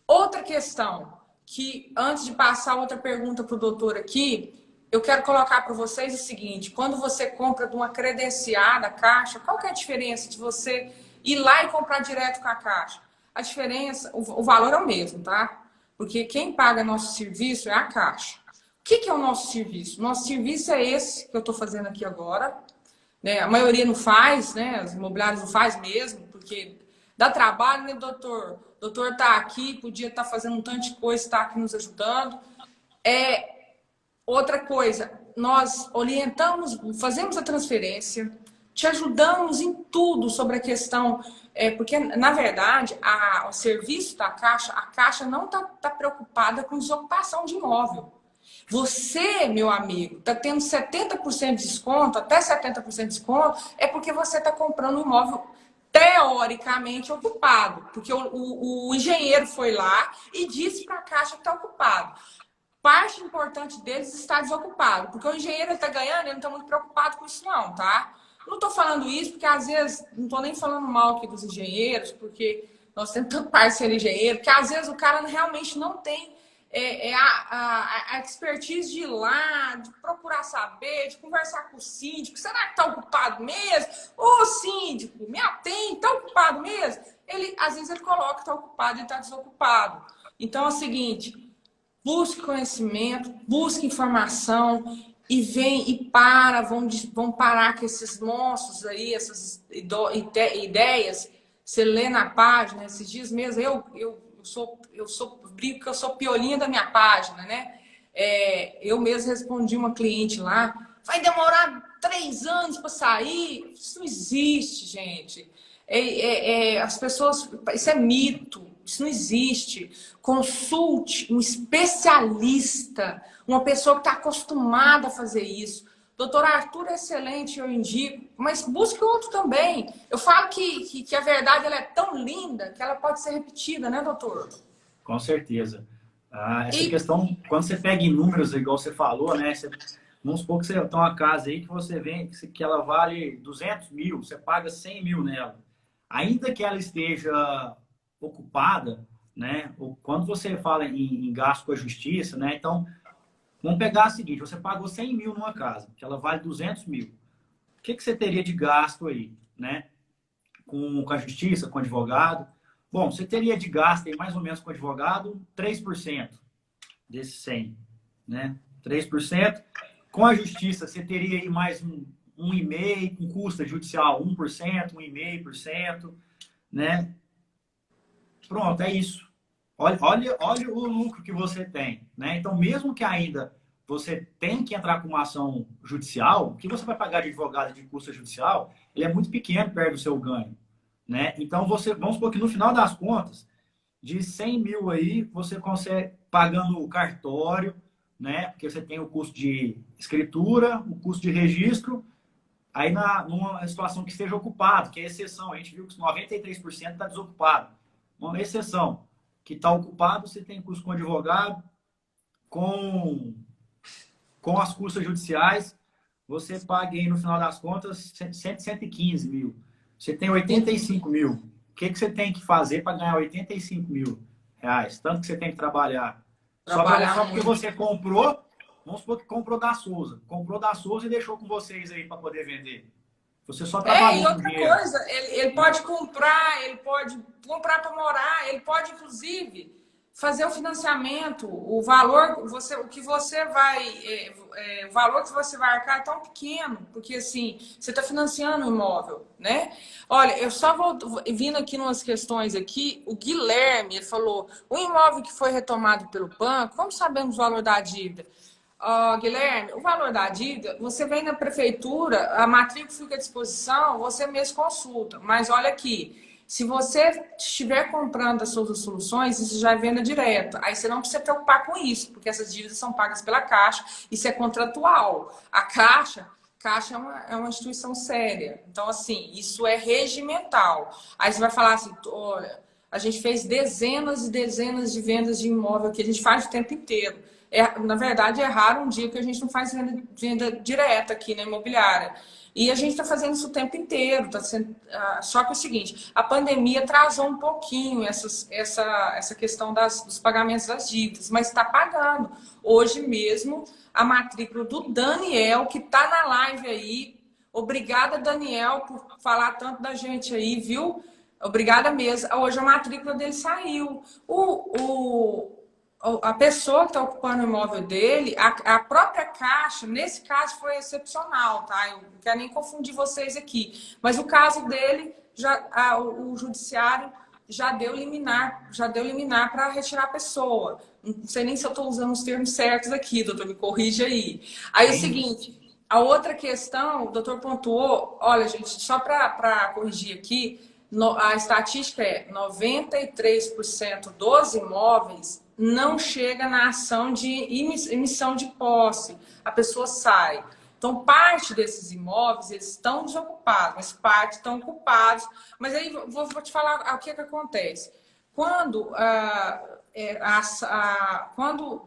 Outra questão, que antes de passar outra pergunta para o doutor aqui, eu quero colocar para vocês o seguinte: quando você compra de uma credenciada Caixa, qual que é a diferença de você ir lá e comprar direto com a Caixa? A diferença, o valor é o mesmo, tá? Porque quem paga nosso serviço é a Caixa. O que é o nosso serviço? Nosso serviço é esse que eu estou fazendo aqui agora, né? A maioria não faz, né? Os imobiliários não faz mesmo, porque dá trabalho, né, doutor? O doutor está aqui, podia estar fazendo um tanto de coisa, está aqui nos ajudando. Outra coisa, nós orientamos, fazemos a transferência, te ajudamos em tudo sobre a questão, porque, na verdade, o serviço da Caixa, a Caixa não está preocupada com desocupação de imóvel. Você, meu amigo, está tendo 70% de desconto, até 70% de desconto, é porque você está comprando um imóvel teoricamente ocupado, porque o engenheiro foi lá e disse para a Caixa que está ocupado. Parte importante deles está desocupado, porque o engenheiro está ganhando, ele não está muito preocupado com isso não, tá? Não estou falando isso porque às vezes, não estou nem falando mal aqui dos engenheiros, porque nós temos tanto parceiro engenheiro, que às vezes o cara realmente não tem a expertise de ir lá, de procurar saber, de conversar com o síndico. Será que está ocupado mesmo? Ô síndico, me atende, está ocupado mesmo? Às vezes ele coloca que está ocupado e está desocupado. Então é o seguinte: busque conhecimento, busque informação e vão parar com esses monstros aí, essas ideias. Você lê na página, esses dias mesmo, brinco que eu sou piolinha da minha página, né? Eu mesmo respondi uma cliente lá: vai demorar 3 anos para sair? Isso não existe, gente. As pessoas, isso é mito. Isso não existe. Consulte um especialista, uma pessoa que está acostumada a fazer isso. Doutor Arthur é excelente, eu indico, mas busque outro também. Eu falo que a verdade ela é tão linda que ela pode ser repetida, né, doutor? Com certeza. Essa questão, quando você pega em números, igual você falou, né? Vamos supor que você tem uma casa aí que você vê que ela vale 200 mil, você paga 100 mil nela. Ainda que ela esteja ocupada, né? Ou quando você fala em gasto com a justiça, né? Então, vamos pegar o seguinte: você pagou 100 mil numa casa, que ela vale 200 mil. O que você teria de gasto aí, né? Com a justiça, com o advogado? Bom, você teria de gasto aí, mais ou menos com o advogado, 3% desses 100, né? 3%. Com a justiça, você teria aí mais 1,5%, com custo judicial 1%, 1,5%, né? Pronto, é isso. Olha o lucro que você tem, né? Então, mesmo que ainda você tem que entrar com uma ação judicial, o que você vai pagar de advogado e de custo judicial, ele é muito pequeno perto do seu ganho, né? Então, vamos supor que no final das contas, de 100 mil aí, você consegue, pagando o cartório, né? Porque você tem o custo de escritura, o custo de registro, aí numa situação que esteja ocupado, que é exceção, a gente viu que 93% está desocupado. Uma exceção, que está ocupado, você tem custo com advogado, com as custas judiciais, você paga aí, no final das contas, 115 mil. Você tem 85 mil. O que você tem que fazer para ganhar 85 mil reais? Tanto que você tem que trabalhar. Só porque você comprou, vamos supor que comprou da Souza. Comprou da Souza e deixou com vocês aí para poder vender. Você só trabalhou e outra coisa, ele pode comprar para morar, ele pode, inclusive, fazer o financiamento, o valor que você vai arcar é tão pequeno, porque assim, você está financiando o imóvel, né? Olha, eu só vou vindo aqui umas questões aqui, o Guilherme, ele falou, o imóvel que foi retomado pelo banco, como sabemos o valor da dívida? Guilherme, o valor da dívida, você vem na prefeitura, a matrícula fica à disposição, você mesmo consulta. Mas olha aqui, se você estiver comprando as suas soluções, isso já é venda direta. Aí você não precisa se preocupar com isso, porque essas dívidas são pagas pela Caixa, isso é contratual. A Caixa é uma instituição séria. Então, assim, isso é regimental. Aí você vai falar assim, olha, a gente fez dezenas e dezenas de vendas de imóvel que a gente faz o tempo inteiro. Na verdade, é raro um dia que a gente não faz venda direta aqui na imobiliária. E a gente está fazendo isso o tempo inteiro. Só que é o seguinte, a pandemia atrasou um pouquinho essa questão dos pagamentos das dívidas, mas está pagando. Hoje mesmo, a matrícula do Daniel, que está na live aí. Obrigada, Daniel, por falar tanto da gente aí, viu? Obrigada mesmo. Hoje a matrícula dele saiu. A pessoa que está ocupando o imóvel dele, a própria Caixa, nesse caso foi excepcional, tá? Eu não quero nem confundir vocês aqui. Mas o caso dele, o judiciário já deu liminar para retirar a pessoa. Não sei nem se eu estou usando os termos certos aqui, doutor, me corrige aí. Aí é o seguinte, a outra questão, o doutor pontuou, olha, gente, só para corrigir aqui, a estatística é 93% dos imóveis não chega na ação de emissão de posse. A pessoa sai. Então, parte desses imóveis, eles estão desocupados, mas parte estão ocupados. Mas aí, vou te falar o que acontece. Quando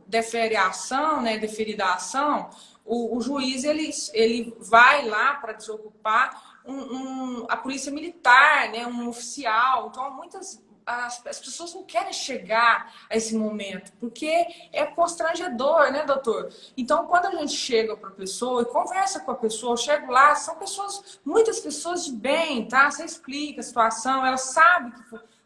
defere a ação, né, deferida a ação, o juiz ele vai lá para desocupar a polícia militar, né, um oficial. Então, as pessoas não querem chegar a esse momento, porque é constrangedor, né, doutor? Então, quando a gente chega para a pessoa e conversa com a pessoa, eu chego lá, são muitas pessoas de bem, tá? Você explica a situação, ela sabe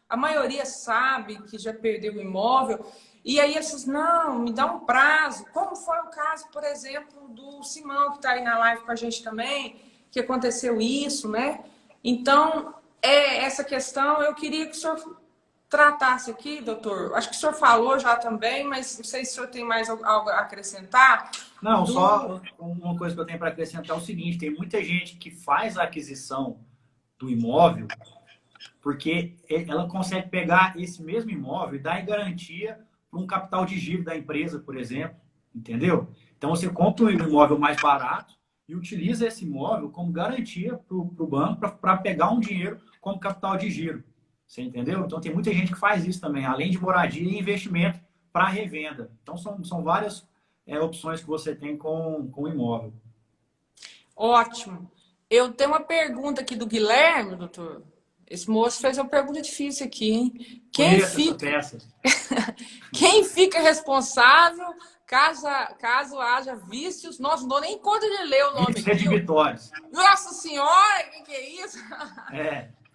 a maioria sabe que já perdeu o imóvel, e aí essas, não, me dá um prazo. Como foi o caso, por exemplo, do Simão, que está aí na live com a gente também, que aconteceu isso, né? Então, essa questão, eu queria que o senhor tratasse aqui, doutor. Acho que o senhor falou já também, mas não sei se o senhor tem mais algo a acrescentar. Não, só uma coisa que eu tenho para acrescentar é o seguinte, tem muita gente que faz a aquisição do imóvel porque ela consegue pegar esse mesmo imóvel e dar em garantia para um capital de giro da empresa, por exemplo, entendeu? Então, você compra um imóvel mais barato e utiliza esse imóvel como garantia para o banco para pegar um dinheiro como capital de giro. Você entendeu? Então, tem muita gente que faz isso também, além de moradia e investimento para revenda. Então, são várias opções que você tem com o imóvel. Ótimo. Eu tenho uma pergunta aqui do Guilherme, doutor. Esse moço fez uma pergunta difícil aqui, hein? Quem fica responsável caso haja vícios? Nossa, não dou nem conta de ler o nome vícios redibitórios. Nossa senhora, o que é isso?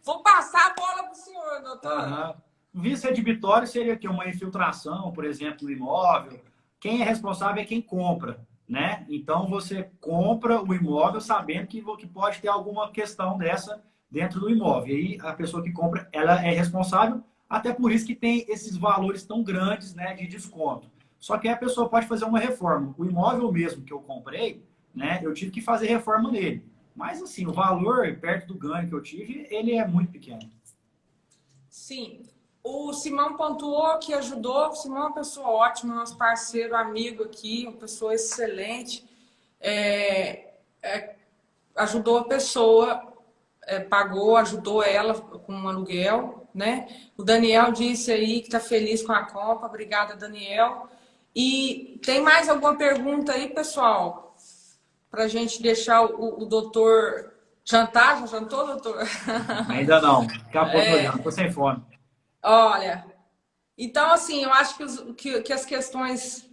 Vou passar a bola para o senhor, doutor. Vício redibitório seria que uma infiltração, por exemplo, no imóvel. Quem é responsável é quem compra, né? Então você compra o imóvel sabendo que pode ter alguma questão dessa dentro do imóvel. E aí a pessoa que compra, ela é responsável, até por isso que tem esses valores tão grandes, né, de desconto. Só que aí a pessoa pode fazer uma reforma. O imóvel mesmo que eu comprei, né, eu tive que fazer reforma nele. Mas assim, o valor perto do ganho que eu tive, ele é muito pequeno. Sim. O Simão pontuou que ajudou. O Simão é uma pessoa ótima, nosso parceiro, amigo aqui, uma pessoa excelente. Ajudou a pessoa, pagou, ajudou ela com um aluguel, né? O Daniel disse aí que está feliz com a compra. Obrigada, Daniel. E tem mais alguma pergunta aí, pessoal? Para a gente deixar o doutor jantar. Já jantou, doutor? Ainda não. Daqui a pouco eu olhando, tô sem fome. Olha, então, assim, eu acho que as questões,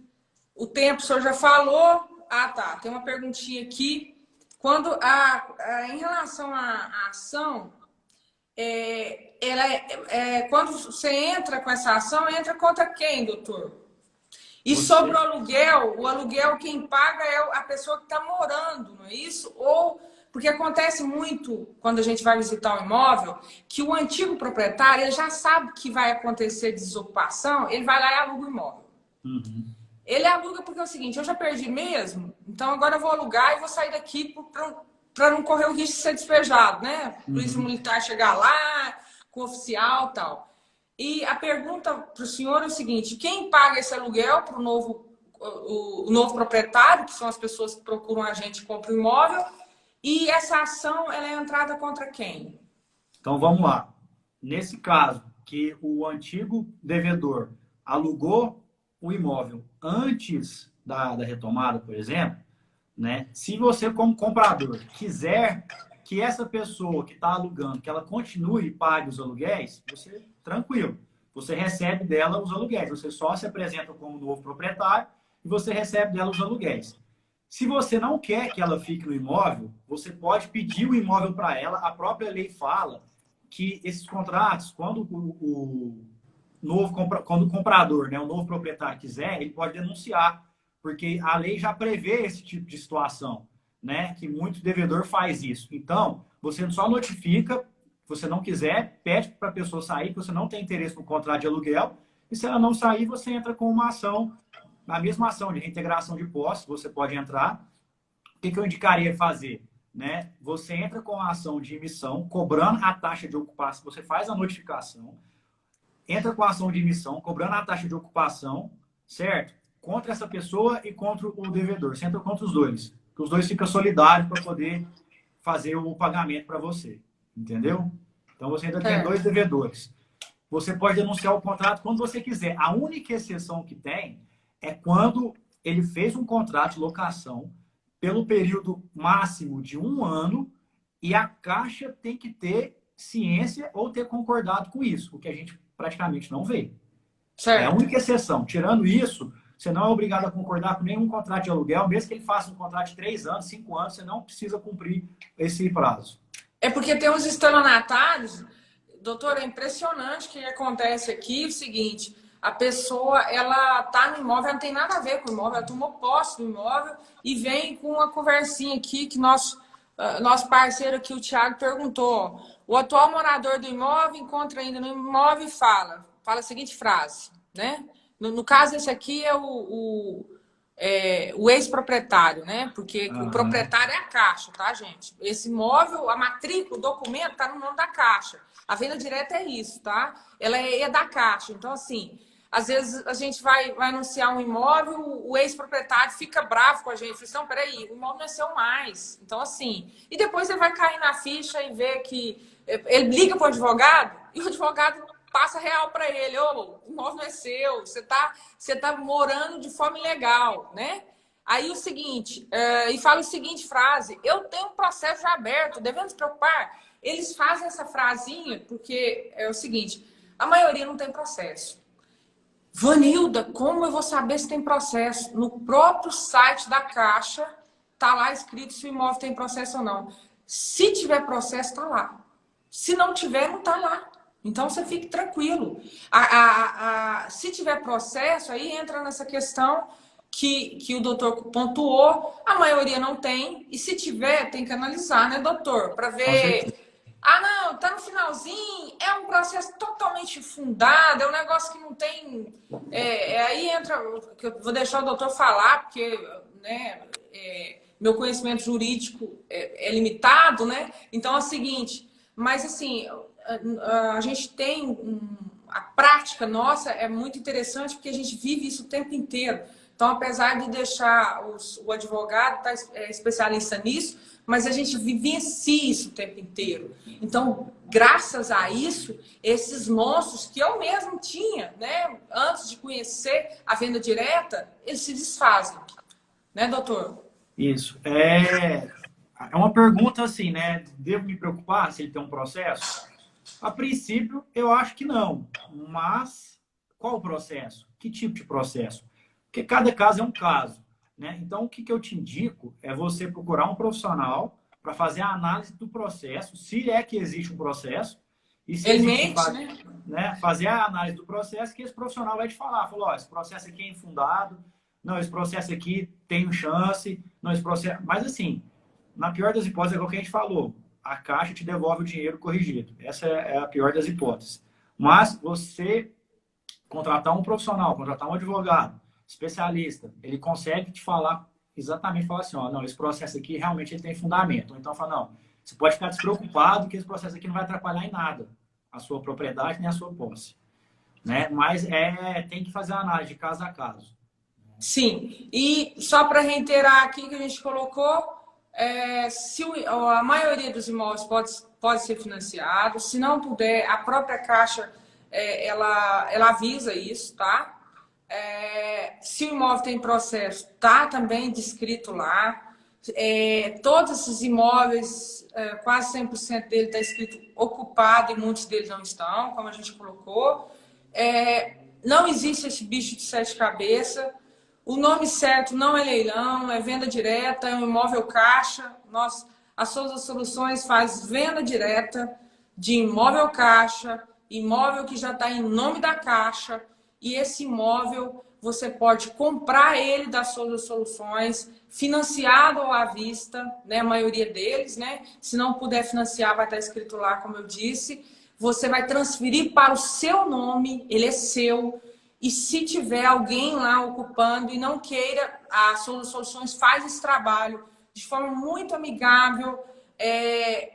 o tempo o senhor já falou. Ah, tá, tem uma perguntinha aqui. Em relação à ação, quando você entra com essa ação, entra contra quem, doutor? E sobre Você, o aluguel quem paga é a pessoa que está morando, não é isso? Ou porque acontece muito quando a gente vai visitar um imóvel, que o antigo proprietário ele já sabe que vai acontecer desocupação, ele vai lá e aluga o imóvel. uhum. Ele aluga porque é o seguinte, eu já perdi mesmo, então agora eu vou alugar e vou sair daqui para não correr o risco de ser despejado, né? Polícia Uhum. militar chegar lá, com oficial e tal. E a pergunta para o senhor é o seguinte, quem paga esse aluguel para o novo proprietário, que são as pessoas que procuram a gente e compram o imóvel, e essa ação ela é entrada contra quem? Então vamos lá. Nesse caso, que o antigo devedor alugou o imóvel antes da retomada, por exemplo, né? Se você, como comprador, quiser que essa pessoa que está alugando, que ela continue e pague os aluguéis, você, tranquilo, você recebe dela os aluguéis. Você só se apresenta como novo proprietário e você recebe dela os aluguéis. Se você não quer que ela fique no imóvel, você pode pedir o imóvel para ela. A própria lei fala que esses contratos, quando quando o comprador, né, o novo proprietário quiser, ele pode denunciar, porque a lei já prevê esse tipo de situação, né, que muito devedor faz isso. Então, você só notifica, se você não quiser, pede para a pessoa sair, que você não tem interesse no contrato de aluguel, e se ela não sair, você entra com uma ação, na mesma ação de reintegração de posse, você pode entrar. O que eu indicaria fazer? Né? Você entra com a ação de emissão, cobrando a taxa de ocupação, você faz a notificação, entra com a ação de emissão, cobrando a taxa de ocupação, certo? Contra essa pessoa e contra o devedor. Você entra contra os dois. Os dois ficam solidários para poder fazer o pagamento para você. Entendeu? Então você ainda tem dois devedores. Você pode denunciar o contrato quando você quiser. A única exceção que tem é quando ele fez um contrato de locação pelo período máximo de 1 ano e a Caixa tem que ter ciência ou ter concordado com isso, o que a gente praticamente não vê. É a Certo. única exceção. Tirando isso, você não é obrigado a concordar com nenhum contrato de aluguel, mesmo que ele faça um contrato de 3 anos, 5 anos, você não precisa cumprir esse prazo. É porque tem uns estelionatários, doutor, é impressionante o que acontece aqui, o seguinte, a pessoa, ela tá no imóvel, ela não tem nada a ver com o imóvel, ela tomou posse do imóvel e vem com uma conversinha aqui que nosso parceiro aqui, o Thiago, perguntou. O atual morador do imóvel encontra ainda no imóvel e fala a seguinte frase, né? No caso, esse aqui é o ex-proprietário, né? Porque o proprietário é a Caixa, tá, gente? Esse imóvel, a matrícula, o documento tá no nome da Caixa. A venda direta é isso, tá? Ela é da Caixa. Então, assim, às vezes a gente vai anunciar um imóvel, o ex-proprietário fica bravo com a gente. Fala assim, não, peraí, o imóvel não é seu mais. Então, assim, e depois ele vai cair na ficha e ver que ele liga para o advogado e o advogado passa real para ele, o imóvel não é seu, você tá morando de forma ilegal, né? Aí o seguinte, e fala a seguinte frase, eu tenho um processo já aberto, devemos se preocupar? Eles fazem essa frasinha porque é o seguinte, a maioria não tem processo. Vanilda, como eu vou saber se tem processo? No próprio site da Caixa tá lá escrito se o imóvel tem processo ou não. Se tiver processo, tá lá. Se não tiver, não tá lá. Então, você fique tranquilo. Se tiver processo, aí entra nessa questão que o doutor pontuou, a maioria não tem, e se tiver, tem que analisar, né, doutor? Para ver. Ah, não, tá no finalzinho, é um processo totalmente fundado, é um negócio que não tem. Aí entra. Eu vou deixar o doutor falar, porque né, meu conhecimento jurídico é limitado, né? Então é o seguinte, mas assim, a gente tem. A prática nossa é muito interessante porque a gente vive isso o tempo inteiro. Então, apesar de deixar o advogado especialista nisso, mas a gente vivencia isso o tempo inteiro. Então, graças a isso, esses monstros que eu mesmo tinha, né, antes de conhecer a venda direta, eles se desfazem. Né, doutor? Isso. É uma pergunta assim, né? Devo me preocupar se ele tem um processo? A princípio, eu acho que não. Mas qual o processo? Que tipo de processo? Porque cada caso é um caso, né? Então, o que eu te indico é você procurar um profissional para fazer a análise do processo, se é que existe um processo, e se existe, né? Fazer a análise do processo, que esse profissional vai te falar. Falou, ó, esse processo aqui é infundado, não, esse processo aqui tem chance, não, esse processo... Mas, assim, na pior das hipóteses, é o que a gente falou, a Caixa te devolve o dinheiro corrigido. Essa é a pior das hipóteses. Mas você contratar um profissional, contratar um advogado, especialista, ele consegue te falar exatamente, falar assim, ó, não, esse processo aqui realmente ele tem fundamento. Então, fala, não, você pode ficar despreocupado que esse processo aqui não vai atrapalhar em nada a sua propriedade nem a sua posse. Né? Mas tem que fazer uma análise de caso a caso. Sim, e só para reiterar aqui que a gente colocou, se a maioria dos imóveis pode ser financiado, se não puder, a própria Caixa ela avisa isso, tá? Se o imóvel tem processo, tá também descrito lá. Todos esses imóveis, quase 100% dele está escrito ocupado e muitos deles não estão, como a gente colocou. Não existe esse bicho de 7 cabeças. O nome certo não é leilão, é venda direta, é um imóvel caixa. A Souza Soluções faz venda direta de imóvel caixa, imóvel que já está em nome da Caixa, e esse imóvel você pode comprar ele da Souza Soluções, financiado ou à vista, né? A maioria deles, né? Se não puder financiar, vai estar escrito lá, como eu disse. Você vai transferir para o seu nome, ele é seu. E se tiver alguém lá ocupando e não queira, a Souza Soluções faz esse trabalho de forma muito amigável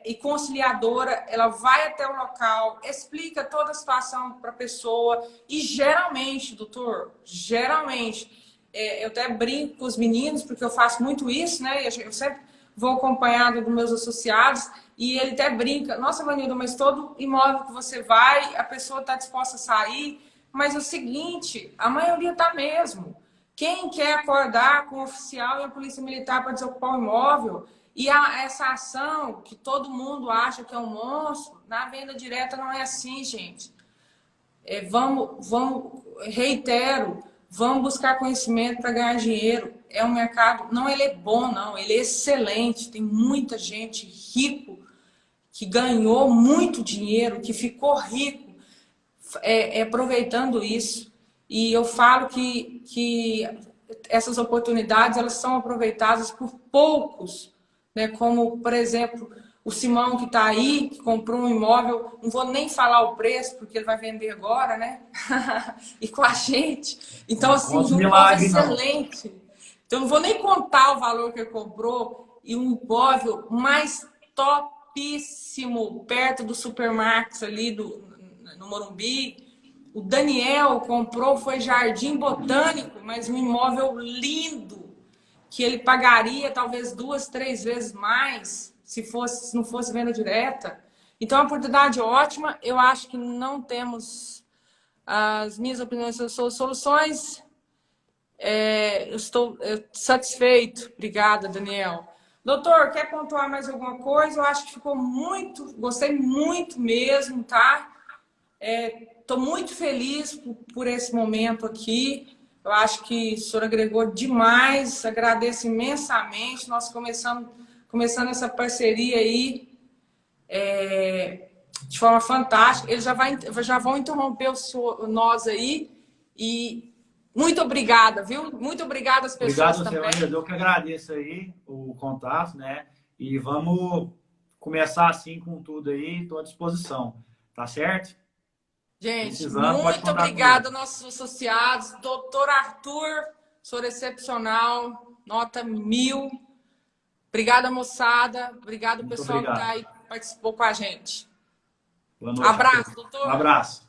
e conciliadora. Ela vai até o local, explica toda a situação para a pessoa e geralmente, doutor, eu até brinco com os meninos, porque eu faço muito isso, né? Eu sempre vou acompanhado dos meus associados e ele até brinca, nossa, Vanilda, mas todo imóvel que você vai, a pessoa está disposta a sair. Mas é o seguinte, a maioria está mesmo. Quem quer acordar com o oficial e a polícia militar para desocupar o imóvel e essa ação que todo mundo acha que é um monstro, na venda direta não é assim, gente. Reitero, vamos buscar conhecimento para ganhar dinheiro. É um mercado, não ele é bom, não, ele é excelente. Tem muita gente rico que ganhou muito dinheiro, que ficou rico. Aproveitando isso, e eu falo que essas oportunidades elas são aproveitadas por poucos, né? Como, por exemplo, o Simão que está aí, que comprou um imóvel, não vou nem falar o preço, porque ele vai vender agora, né? E com a gente. Então, assim, um imóvel excelente. Então, não vou nem contar o valor que ele comprou, e um imóvel mais topíssimo, perto do Supermax ali no Morumbi. O Daniel comprou, foi Jardim Botânico, mas um imóvel lindo, que ele pagaria talvez 2, 3 vezes mais se não fosse venda direta. Então, é uma oportunidade ótima. Eu acho que não temos as minhas opiniões sobre soluções. Eu estou satisfeito. Obrigada, Daniel. Doutor, quer pontuar mais alguma coisa? Eu acho que ficou muito, gostei muito mesmo, tá? Estou muito feliz por esse momento aqui. Eu acho que o senhor agregou demais. Agradeço imensamente. Nós começando essa parceria aí de forma fantástica. Eles já vão interromper nós aí e Muito obrigada, viu? Muito obrigada às pessoas Obrigado, também. Senhor. Eu que agradeço aí o contato, né? E vamos começar assim com tudo aí, estou à disposição, tá certo? Gente, Precisando, pode muito contar comigo. obrigada aos nossos associados. Doutor Arthur, senhor excepcional, nota 1000. Obrigada, moçada. Obrigado, Muito pessoal que obrigado. tá aí, participou com a gente. Boa noite a Abraço, todos. Um doutor. abraço.